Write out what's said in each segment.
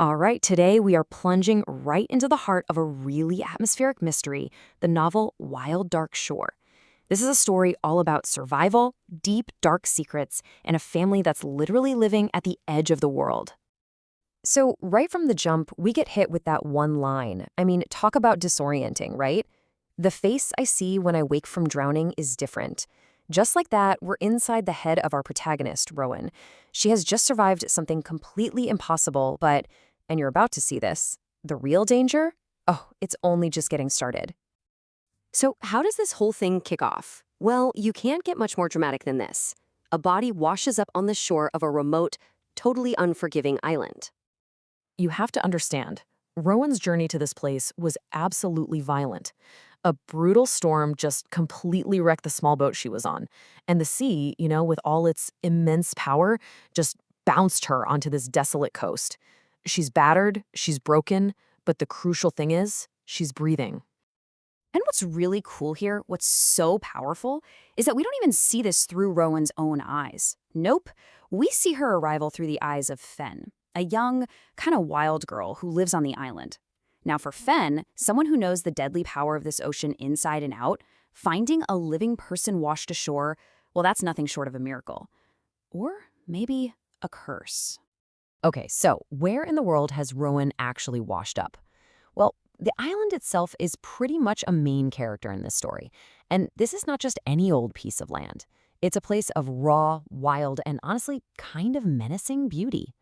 All right, today we are plunging right into the heart of a really atmospheric mystery, the novel Wild Dark Shore. This is a story all about survival, deep, dark secrets, and a family that's literally living at the edge of the world. So, right from the jump, we get hit with that one line. I mean, talk about disorienting, right? The face I see when I wake from drowning is different. Just like that, we're inside the head of our protagonist, Rowan. She has just survived something completely impossible, but, and you're about to see this, the real danger? Oh, it's only just getting started. So how does this whole thing kick off? Well, you can't get much more dramatic than this. A body washes up on the shore of a remote, totally unforgiving island. You have to understand, Rowan's journey to this place was absolutely violent. A brutal storm just completely wrecked the small boat she was on. And the sea, with all its immense power, just bounced her onto this desolate coast. She's battered, she's broken, but the crucial thing is, she's breathing. And what's really cool here, what's so powerful, is that we don't even see this through Rowan's own eyes. Nope, we see her arrival through the eyes of Fen, a young, kind of wild girl who lives on the island. Now for Fen, someone who knows the deadly power of this ocean inside and out, finding a living person washed ashore, well, that's nothing short of a miracle. Or maybe a curse. Okay, so where in the world has Rowan actually washed up? Well, the island itself is pretty much a main character in this story. And this is not just any old piece of land. It's a place of raw, wild, and honestly kind of menacing beauty.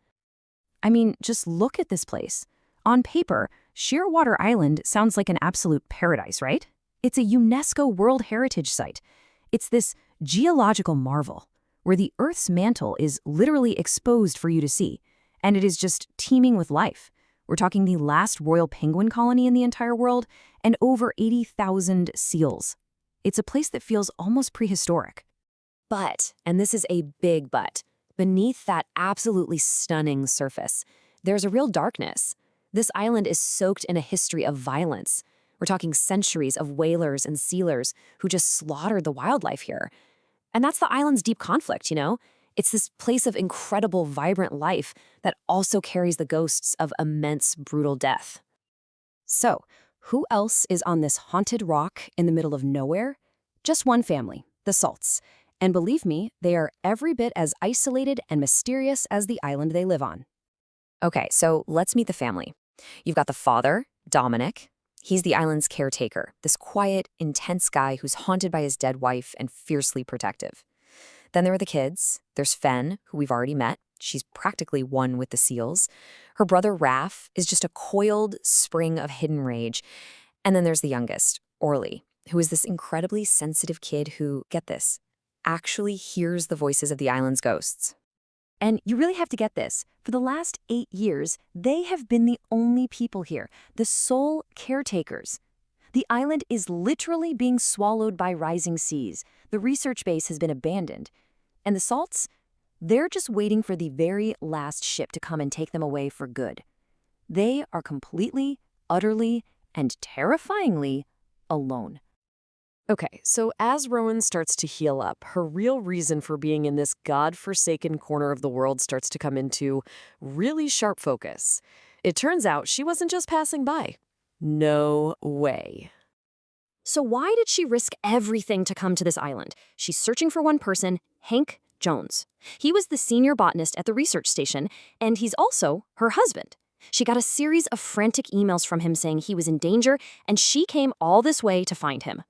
I mean, just look at this place. On paper, Shearwater Island sounds like an absolute paradise, right? It's a UNESCO World Heritage Site. It's this geological marvel, where the Earth's mantle is literally exposed for you to see, and it is just teeming with life. We're talking the last royal penguin colony in the entire world, and over 80,000 seals. It's a place that feels almost prehistoric. But, and this is a big but, beneath that absolutely stunning surface, there's a real darkness. This island is soaked in a history of violence. We're talking centuries of whalers and sealers who just slaughtered the wildlife here. And that's the island's deep conflict, It's this place of incredible, vibrant life that also carries the ghosts of immense, brutal death. So, who else is on this haunted rock in the middle of nowhere? Just one family, the Salts. And believe me, they are every bit as isolated and mysterious as the island they live on. Okay, so let's meet the family. You've got the father, Dominic. He's the island's caretaker, this quiet, intense guy who's haunted by his dead wife and fiercely protective. Then there are the kids. There's Fen, who we've already met. She's practically one with the seals. Her brother Raff is just a coiled spring of hidden rage. And then there's the youngest, Orly, who is this incredibly sensitive kid who, get this, actually hears the voices of the island's ghosts. And you really have to get this. For the last 8 years, they have been the only people here, the sole caretakers. The island is literally being swallowed by rising seas. The research base has been abandoned. And the Salts? They're just waiting for the very last ship to come and take them away for good. They are completely, utterly, and terrifyingly alone. Okay, so as Rowan starts to heal up, her real reason for being in this god-forsaken corner of the world starts to come into really sharp focus. It turns out she wasn't just passing by. No way. So why did she risk everything to come to this island? She's searching for one person, Hank Jones. He was the senior botanist at the research station, and he's also her husband. She got a series of frantic emails from him saying he was in danger, and she came all this way to find him.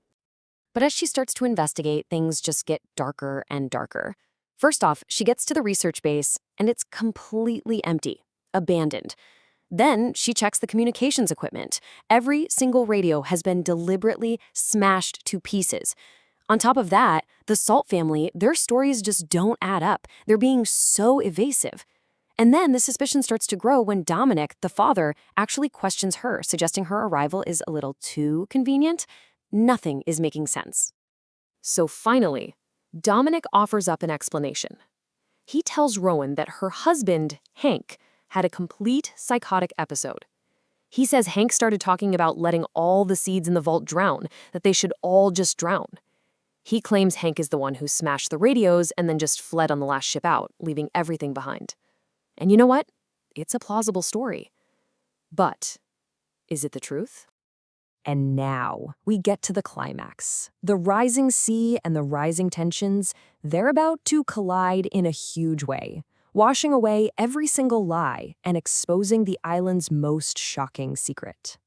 But as she starts to investigate, things just get darker and darker. First off, she gets to the research base, and it's completely empty, abandoned. Then she checks the communications equipment. Every single radio has been deliberately smashed to pieces. On top of that, the Salt family, their stories just don't add up. They're being so evasive. And then the suspicion starts to grow when Dominic, the father, actually questions her, suggesting her arrival is a little too convenient. Nothing is making sense. So finally, Dominic offers up an explanation. He tells Rowan that her husband, Hank, had a complete psychotic episode. He says Hank started talking about letting all the seeds in the vault drown, that they should all just drown. He claims Hank is the one who smashed the radios and then just fled on the last ship out, leaving everything behind. And you know what? It's a plausible story. But is it the truth? And now we get to the climax. The rising sea and the rising tensions, they're about to collide in a huge way, washing away every single lie and exposing the island's most shocking secret.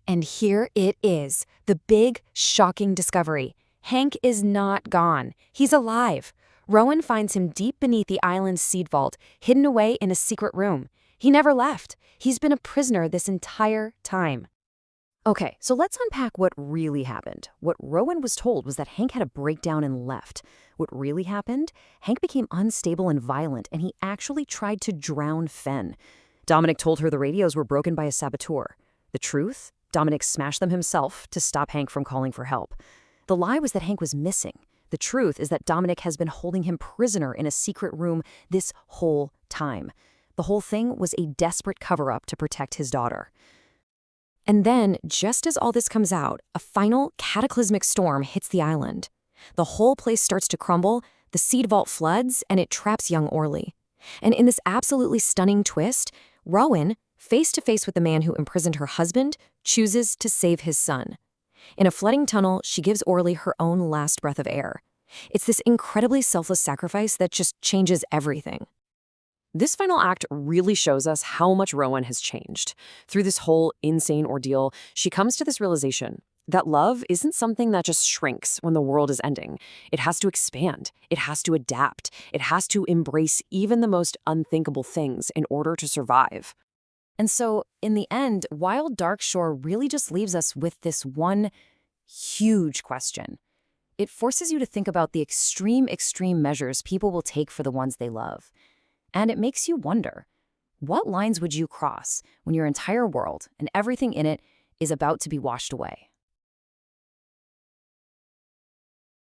And here it is, the big, shocking discovery. Hank is not gone. He's alive. Rowan finds him deep beneath the island's seed vault, hidden away in a secret room. He never left. He's been a prisoner this entire time. Okay, so let's unpack what really happened. What Rowan was told was that Hank had a breakdown and left. What really happened? Hank became unstable and violent, and he actually tried to drown Fen. Dominic told her the radios were broken by a saboteur. The truth? Dominic smashed them himself to stop Hank from calling for help. The lie was that Hank was missing. The truth is that Dominic has been holding him prisoner in a secret room this whole time. The whole thing was a desperate cover-up to protect his daughter. And then, just as all this comes out, a final cataclysmic storm hits the island. The whole place starts to crumble, the seed vault floods, and it traps young Orly. And in this absolutely stunning twist, Rowan, face to face with the man who imprisoned her husband, chooses to save his son. In a flooding tunnel, she gives Orly her own last breath of air. It's this incredibly selfless sacrifice that just changes everything. This final act really shows us how much Rowan has changed. Through this whole insane ordeal, she comes to this realization that love isn't something that just shrinks when the world is ending. It has to expand. It has to adapt. It has to embrace even the most unthinkable things in order to survive. And so, in the end, Wild Dark Shore really just leaves us with this one huge question. It forces you to think about the extreme measures people will take for the ones they love. And it makes you wonder, what lines would you cross when your entire world and everything in it is about to be washed away?